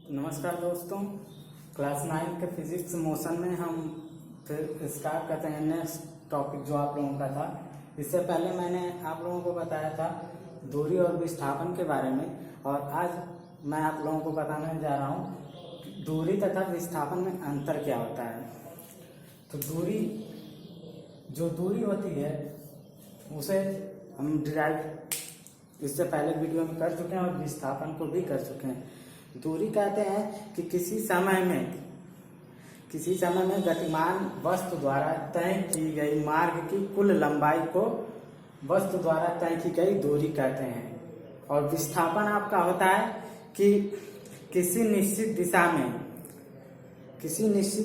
नमस्कार दोस्तों, क्लास 9 के फिजिक्स मोशन में हम फिर स्टार्ट करते हैं नेक्स्ट टॉपिक जो आप लोगों का था। इससे पहले मैंने आप लोगों को बताया था दूरी और विस्थापन के बारे में, और आज मैं आप लोगों को बताने जा रहा हूँ दूरी तथा विस्थापन में अंतर क्या होता है। तो दूरी होती है उसे हम डिराइव इससे पहले वीडियो में कर चुके हैं और विस्थापन को भी कर चुके हैं। दूरी कहते हैं कि किसी समय में गतिमान वस्तु द्वारा तय की गई मार्ग की कुल लंबाई को वस्तु द्वारा तय की गई दूरी कहते हैं। और विस्थापन आपका होता है कि किसी निश्चित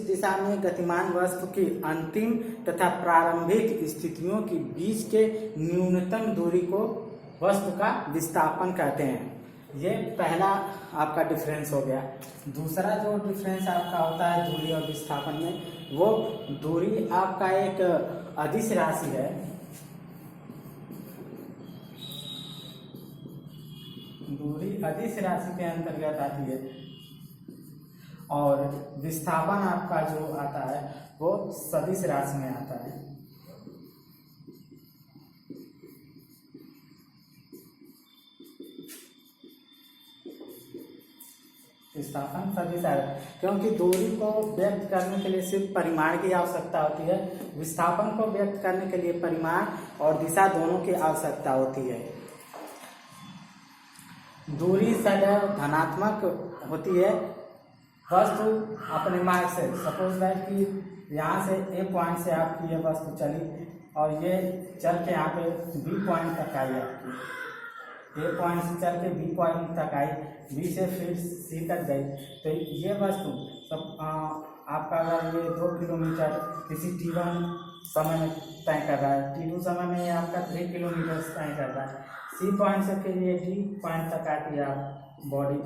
दिशा में गतिमान वस्तु की अंतिम तथा प्रारंभिक स्थितियों के बीच के न्यूनतम दूरी को वस्तु का विस्थापन कहते हैं। ये पहला आपका डिफरेंस हो गया। दूसरा जो डिफरेंस आपका होता है दूरी और विस्थापन में, वो दूरी आपका एक अदिश राशि है। दूरी अदिश राशि के अंतर्गत आती है, और विस्थापन आपका जो आता है वो सदिश राशि में आता है। विस्थापन सदिश है क्योंकि दूरी को व्यक्त करने के लिए सिर्फ परिमाण की आवश्यकता होती है। विस्थापन को व्यक्त करने के लिए परिमाण और दिशा दोनों की आवश्यकता होती है। दूरी सदैव धनात्मक होती है। वस्तु अपने मार्ग से, सपोज दैट कि यहाँ से ए पॉइंट से आपकी ये वस्तु चली और ये चल के यहाँ पे बी पॉइंट तक आई। आपकी ए पॉइंट से चल के बी पॉइंट तक आई, बी से फिर सी तक गई। तो ये वस्तु सब आपका अगर ये 2 किलोमीटर किसी T1 समय में तय कर रहा है, T2 समय में आपका 3 किलोमीटर तय कर रहा है, सी पॉइंट से फिर ये डी पॉइंट तक आती है बॉडी,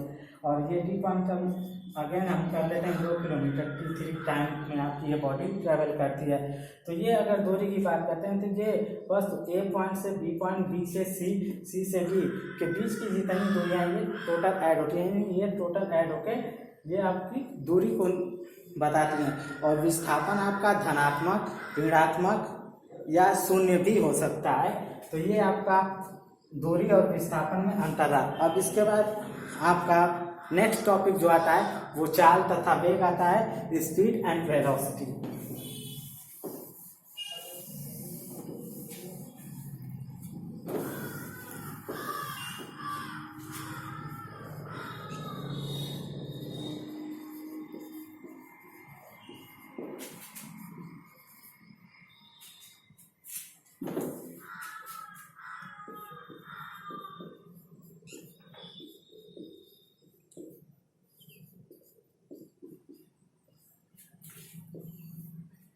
और ये डी पॉइंट तक अगेन हम कर लेते हैं 2 किलोमीटर T3 टाइम में आपकी ये बॉडी ट्रेवल करती है। तो ये अगर दूरी की बात करते हैं तो ये वस्तु ए पॉइंट से बी पॉइंट, बी से सी, सी से डी के बीच की जितनी दूरियां ये टोटल ऐड होती हैं, ये टोटल ऐड होके ये आपकी दूरी को बताती हैं। और विस्थापन आपका धनात्मक, ऋणात्मक या शून्य भी हो सकता है। तो ये आपका दूरी और विस्थापन में अंतर है। अब इसके बाद आपका नेक्स्ट टॉपिक जो आता है वो चाल तथा वेग आता है, speed and velocity.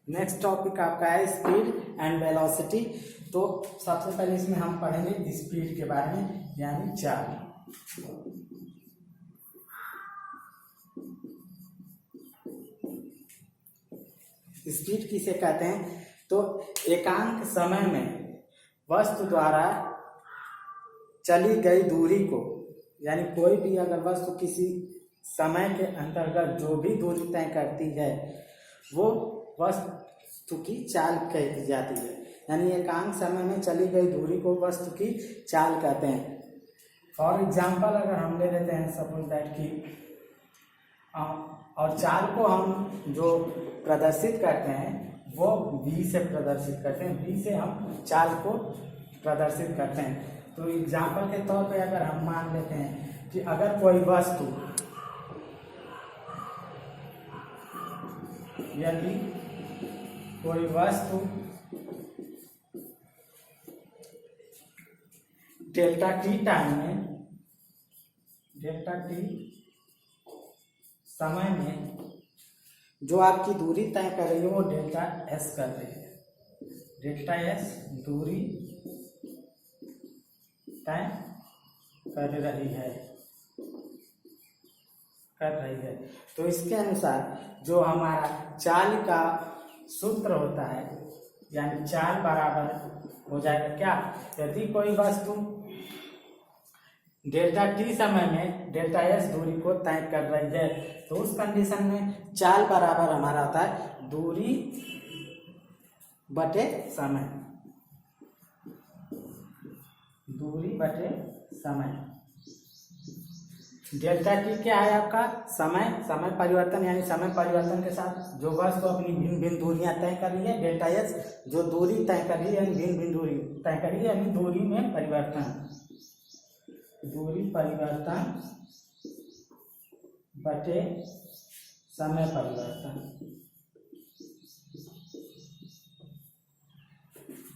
Next topic आपका है स्पीड एंड वेलोसिटी। तो सबसे पहले इसमें हम पढ़ेंगे स्पीड के बारे में, यानी चाल। स्पीड किसे कहते हैं? तो एकांक समय में वस्तु द्वारा चली गई दूरी को, यानी कोई भी अगर वस्तु किसी समय के अंतर्गत जो भी दूरी तय करती है वो वस्तु की चाल कही जाती है। यानी एकांक समय में चली गई दूरी को वस्तु की चाल कहते हैं। फॉर एग्जाम्पल अगर हम ले लेते हैं सपोज दैट कि और चाल को हम जो प्रदर्शित करते हैं वो v से प्रदर्शित करते हैं, v से हम चाल को प्रदर्शित करते हैं। तो एग्जाम्पल के तौर पे अगर हम मान लेते हैं कि अगर कोई वस्तु, यदि कोई वस्तु डेल्टा टी टाइम में, डेल्टा टी समय में जो आपकी दूरी तय कर रही है वो डेल्टा एस कर रही है, डेल्टा एस दूरी तय कर रही है। तो इसके अनुसार जो हमारा चाल का सूत्र होता है, यानी चाल बराबर हो जाएगा क्या? यदि कोई वस्तु डेल्टा टी समय में डेल्टा एस दूरी को तय कर रही है, तो उस कंडीशन में चाल बराबर हमारा आता है दूरी बटे समय, दूरी बटे समय। डेल्टा टी क्या है आपका समय, समय परिवर्तन यानी समय परिवर्तन के साथ जो वस्तु अपनी भिन्न भिन्न दूरियां तय कर रही है। डेल्टा एस जो दूरी तय कर रही है यानी भिन्न भिन्न दूरी तय कर रही है यानी दूरी में परिवर्तन, दूरी परिवर्तन बटे समय परिवर्तन,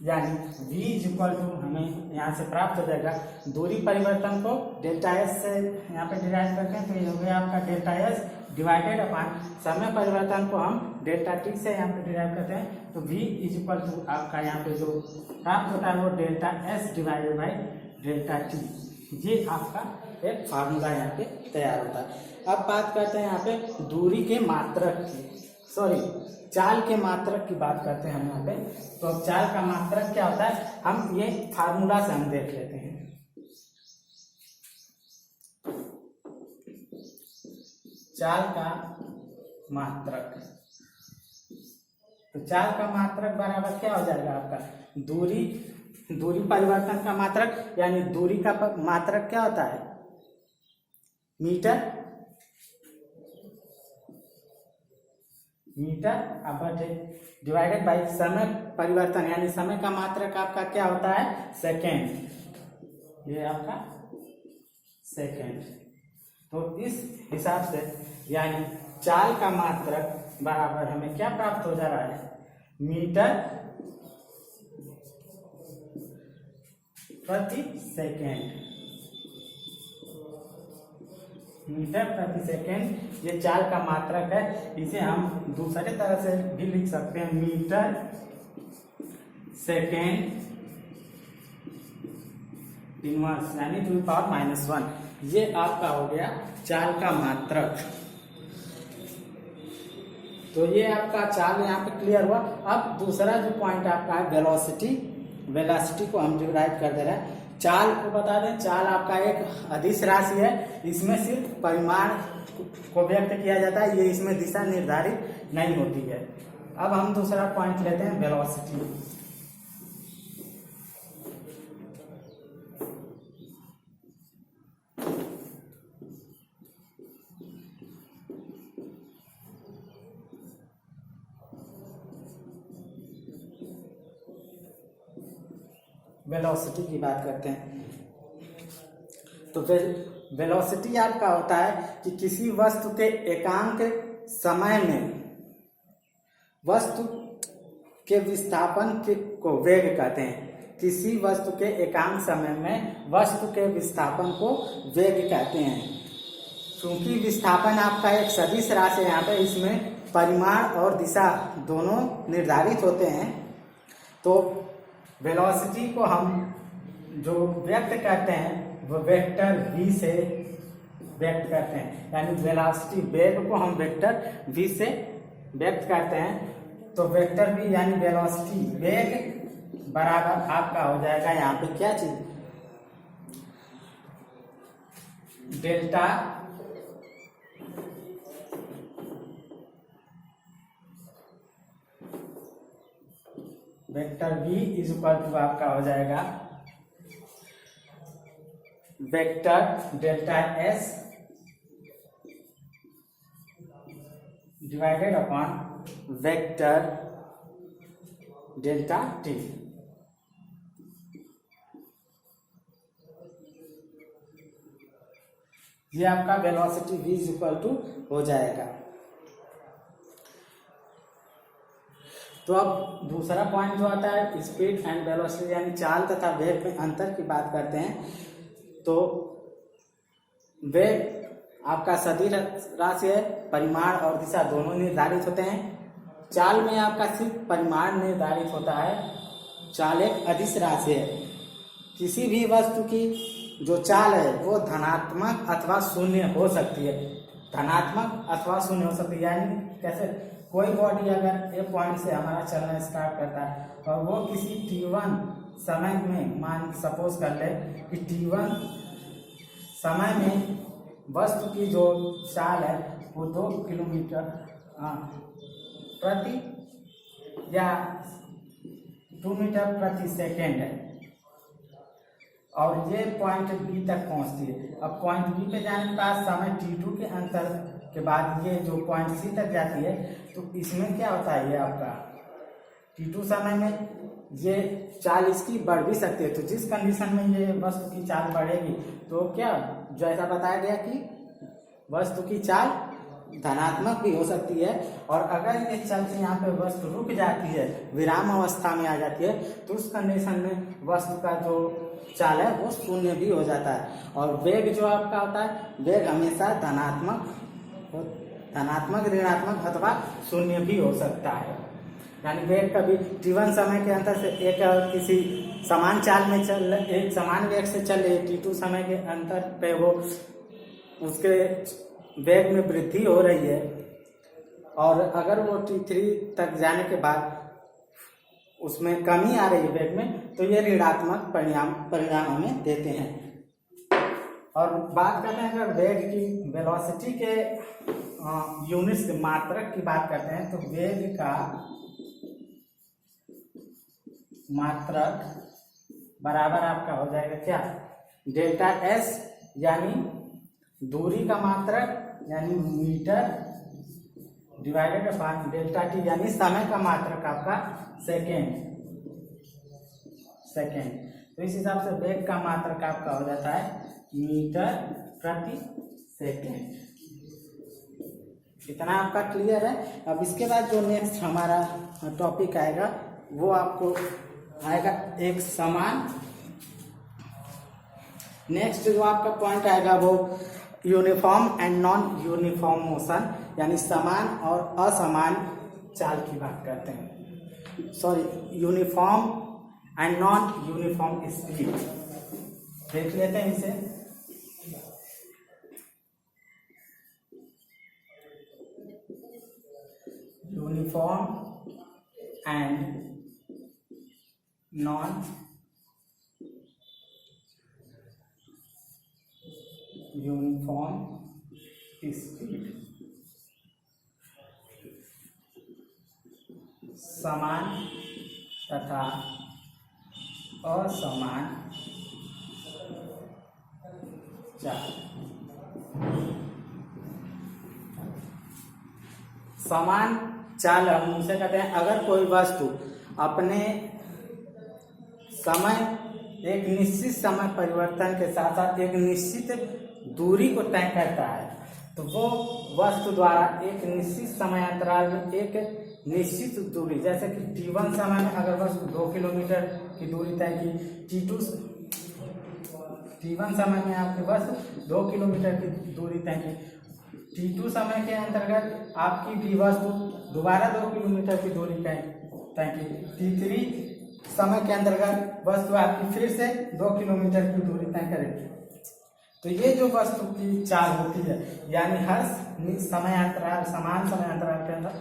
यानी v इक्वल टू हमें यहाँ से प्राप्त हो जाएगा दूरी परिवर्तन को डेल्टा एस से यहाँ पे डिराइव करते हैं, तो ये हो गया आपका डेल्टा एस डिवाइडेड अपॉन समय परिवर्तन को हम डेल्टा टी से यहाँ पे डिराइव करते हैं, तो v इक्वल टू आपका यहाँ पे जो प्राप्त होता है वो delta S divided by delta T. ये आपका एक फार्मूला यहाँ पे तैयार होता है। अब बात करते हैं यहाँ पे दूरी के मात्रक की, सॉरी चाल के मात्रक की बात करते हैं हम यहाँ पे। तो अब चाल का मात्रक क्या होता है हम ये फार्मूला से हम देख लेते हैं। चाल का मात्रक, तो चाल का मात्रक बराबर क्या हो जाएगा आपका दूरी, दूरी परिवर्तन का मात्रक यानी दूरी का मात्रक क्या होता है मीटर, मीटर बटे डिवाइडेड बाई समय परिवर्तन यानी समय का मात्रक आपका क्या होता है सेकेंड, ये आपका सेकेंड। तो इस हिसाब से यानी चाल का मात्रक बराबर हमें क्या प्राप्त हो जा रहा है मीटर प्रति सेकेंड, मीटर प्रति सेकेंड ये चाल का मात्रक है। इसे हम दूसरे तरह से भी लिख सकते हैं मीटर सेकेंड इनवर्स यानी टू पावर -1, ये आपका हो गया चाल का मात्रक। तो ये आपका चाल यहाँ पे क्लियर हुआ। अब दूसरा जो पॉइंट आपका है वेलोसिटी, वेलोसिटी को हम डिराइव कर दे रहे हैं। चाल को बता दें, चाल आपका एक अदिश राशि है, इसमें सिर्फ परिमाण को व्यक्त किया जाता है, ये इसमें दिशा निर्धारित नहीं होती है। अब हम दूसरा पॉइंट लेते हैं वेलोसिटी। वेलोसिटी की बात करते हैं तो वेलोसिटी आपका होता है कि किसी वस्तु के एकांक समय में वस्तु के विस्थापन को वेग कहते हैं। किसी वस्तु के एकांक समय में वस्तु के विस्थापन को वेग कहते हैं। क्योंकि विस्थापन आपका एक सदिश राशि है, यहाँ पे इसमें परिमाण और दिशा दोनों निर्धारित होते हैं। तो वेलोसिटी को हम जो व्यक्त करते हैं वो वेक्टर v से व्यक्त करते हैं, यानी वेलोसिटी वेग को हम वेक्टर v से व्यक्त करते हैं। तो वेक्टर v यानी वेलोसिटी वेग बराबर आपका हो जाएगा यहाँ पे क्या चीज delta vector v is equal to आपका हो जाएगा vector delta s divided upon vector delta t। ये आपका velocity v is equal to हो जाएगा। तो अब दूसरा पॉइंट जो आता है स्पीड एंड वेलोसिटी यानी चाल तथा वेग में अंतर की बात करते हैं। तो वेग आपका सदिश राशि है, परिमाण और दिशा दोनों निर्धारित होते हैं। चाल में आपका सिर्फ परिमाण निर्धारित होता है। चाल एक अदिश राशि है। किसी भी वस्तु की जो चाल है वो धनात्मक अथवा शून्य हो सकती है, धनात्मक अथवा शून्य हो सकती है। यानी कैसे कोई बॉडी अगर एक पॉइंट से हमारा चलना स्टार्ट करता है और वो किसी t1 समय में मान सपोज कर ले कि t1 समय में वस्तु की जो चाल है वो 2 किलोमीटर प्रति या 2 मीटर प्रति सेकेंड है और ये पॉइंट बी तक पहुंचती है। अब पॉइंट बी पे जाने के बाद समय t2 के अंतर के बाद ये जो पॉइंट सी तक जाती है, तो इसमें क्या होता है, ये आपका t2 समय में ये चाल इसकी बढ़ भी सकती है। तो जिस कंडीशन में ये वस्तु की चाल बढ़ेगी तो क्या, जैसा बताया गया कि वस्तु की चाल धनात्मक भी हो सकती है, और अगर ये चल के यहाँ पे वस्तु रुक जाती है, विराम अवस्था में आ जाती है, तो उस कंडीशन में वस्तु का जो चाल है वो शून्य भी हो जाता है। और वेग जो आपका होता है, वेग हमेशा धनात्मक, ऋणात्मक अथवा शून्य भी हो सकता है। यानी वेग कभी t1 समय के अंतर से एक किसी समान चाल में चल, एक समान वेग से चले, t2 समय के अंतर पे वो उसके वेग में वृद्धि हो रही है, और अगर वो t3 तक जाने के बाद उसमें कमी आ रही है वेग में, तो ये ऋणात्मक परिणाम हमें देते हैं। और बात करते हैं अगर वेग की, वेलोसिटी के यूनिट्स मात्रक की बात करते हैं, तो वेग का मात्रक बराबर आपका हो जाएगा क्या, डेल्टा एस, यानी दूरी का मात्रक यानी metre divided by delta T, यानी समय का मात्रक आपका सेकेंड। तो इस हिसाब से वेग का मात्रक आपका हो जाता है मीटर प्रति सेकेंड। इतना आपका क्लियर है। अब इसके बाद जो नेक्स्ट हमारा टॉपिक आएगा वो आपको आएगा एक समान, नेक्स्ट जो आपका पॉइंट आएगा वो uniform and non uniform motion, यानी समान और असमान चाल की बात करते हैं। Sorry, uniform and non uniform speed देख लेते हैं इसे। Uniform and non uniform speed, समान तथा असमान चाल। समान चाल हम उसे कहते हैं अगर कोई वस्तु अपने समय, एक निश्चित समय परिवर्तन के साथ साथ एक निश्चित दूरी को तय करता है, तो वो वस्तु द्वारा एक निश्चित समय अंतराल में एक निश्चित दूरी, जैसे कि t1 समय में अगर वस्तु 2 किलोमीटर की दूरी तय की, t1 समय में आपकी वस्तु 2 किलोमीटर की दूरी तय की, t2 समय के अंतर्गत आपकी भी वस्तु दोबारा 2 किलोमीटर की दूरी तय की, t3 समय के अंतर्गत वस्तु आपकी फिर से 2 किलोमीटर की दूरी तय करेगी। तो ये जो वस्तु की चाल होती है, यानी हर समय अंतराल, समान समय अंतराल के अंदर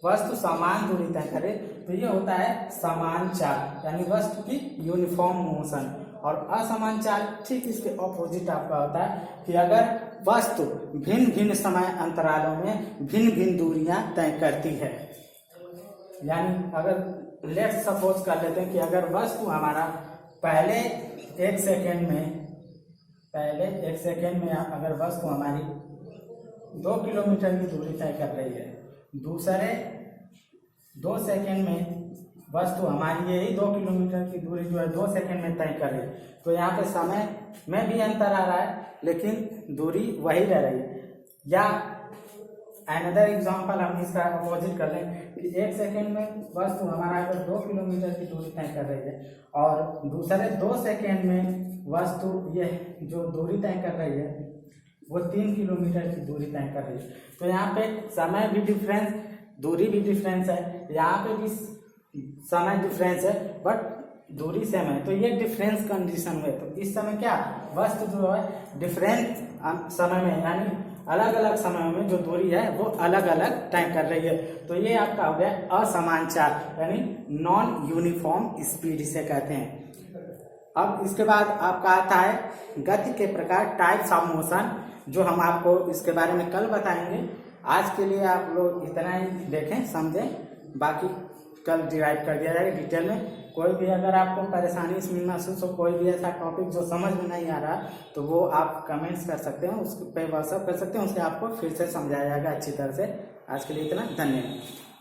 वस्तु समान दूरी तय करे, तो ये होता है समान चाल, यानी वस्तु की यूनिफॉर्म मोशन। और असमान चाल ठीक इसके ऑपोजिट आपका होता है कि अगर वस्तु भिन्न भिन्न समय अंतरालों में भिन्न भिन्न दूरियां तय करती है। यानी अगर लेट्स सपोज कर लेते हैं कि अगर वस्तु हमारा पहले एक सेकेंड में अगर वस्तु हमारी 2 किलोमीटर की दूरी तय कर रही है, दूसरे 2 सेकेंड में वस्तु हमारी यही 2 किलोमीटर की दूरी जो है 2 सेकेंड में तय कर रही है, तो यहाँ पे समय में भी अंतर आ रहा है लेकिन दूरी वही रह रही है। या अनदर एग्जांपल हम इसका अपोजिट कर लें कि 1 सेकेंड में वस्तु हमारा अगर 2 किलोमीटर की दूरी तय कर रही है और दूसरे 2 सेकेंड में वस्तु ये जो दूरी तय कर रही है वो 3 किलोमीटर की दूरी तय कर रही है, तो यहाँ पे समय भी डिफरेंस, दूरी भी डिफरेंस है, यहाँ पे भी समय डिफरेंस है बट दूरी सेम है। तो ये डिफरेंस कंडीशन में, तो इस समय क्या वस्तु जो है डिफरेंट समय में, यानी अलग अलग समय में जो दूरी है वो अलग अलग तय कर रही है, तो ये आपका हो गया असमान चाल, यानी नॉन यूनिफॉर्म स्पीड इसे कहते हैं। अब इसके बाद आपका आता है गति के प्रकार, टाइप्स ऑफ मोशन, जो हम आपको इसके बारे में कल बताएंगे। आज के लिए आप लोग इतना ही देखें, समझें, बाकी कल डिराइव कर दिया जाएगा डिटेल में। कोई भी अगर आपको परेशानी इसमें महसूस हो, कोई भी ऐसा टॉपिक जो समझ में नहीं आ रहा, तो वो आप कमेंट्स कर सकते हैं, उस पर व्हाट्सअप कर सकते हैं, उससे आपको फिर से समझाया जाएगा अच्छी तरह से। आज के लिए इतना, धन्यवाद।